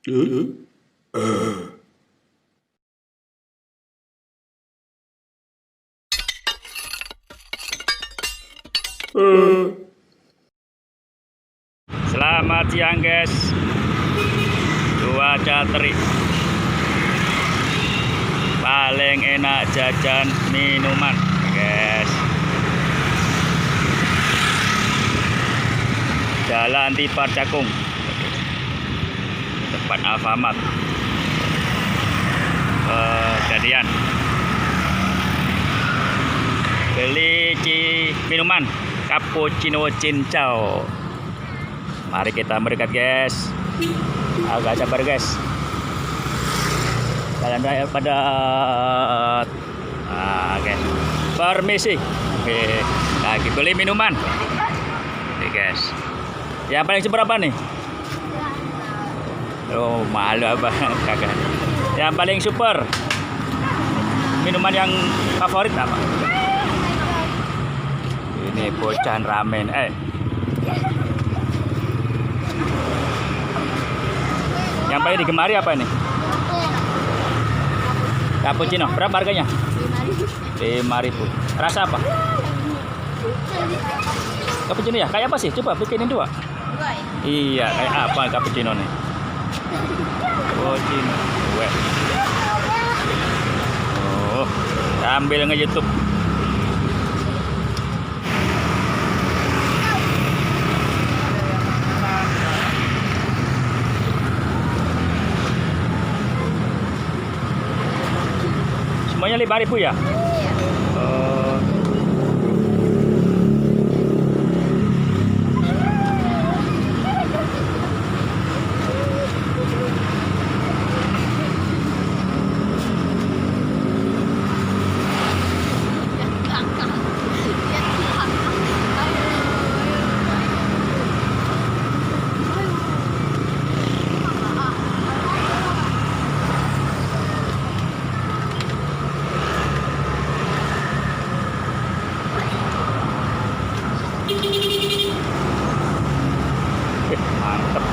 Selamat siang guys, cuaca terik, paling enak jajan minuman guys. Jalan Tipar Cakung, depan Alfamart, jadian beli minuman cappuccino cincau. Mari kita mendekat guys, agak sabar guys, jalan raya padat. Oke, permisi. Oke, lagi beli minuman. Oke guys, yang paling seberapa nih? Oh malu abang kagak. Yang paling super, minuman yang favorit apa? Ini bocahan ramen. Yang paling digemari apa ini? Cappuccino. Berapa harganya? 5.000. Rasa apa? Cappuccino ya? Kayak apa sih? Coba bikinin dua. Iya, kayak apa cappuccino nih? Cappuccino. Oh, sambil nge-YouTube. Semuanya 5.000 ya? Mantap.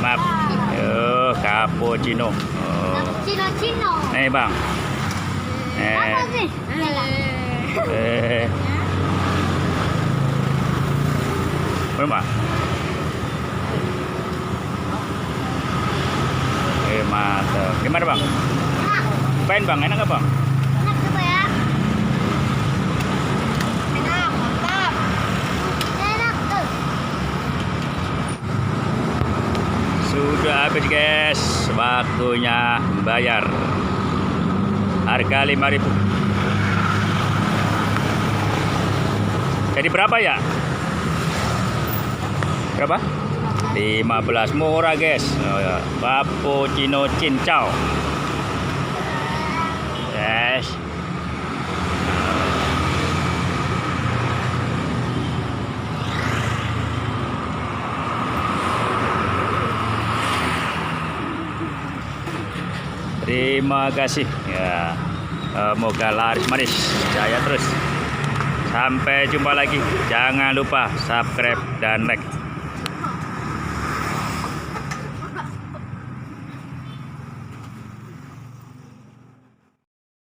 Maaf. Cappuccino. Cappuccino. Nih bang. Apa sih? Berapa? Mantap. Gimana bang? Apain bang? Enak nggak bang? Enak coba ya. Enak, mantap. Enak tuh. Sudah habis guys, waktunya bayar. Harga 5.000. Jadi berapa ya? Berapa? 15. Murah guys. Cappuccino cincau. Yes. Terima kasih ya. Semoga laris manis, jaya terus. Sampai jumpa lagi. Jangan lupa subscribe dan like.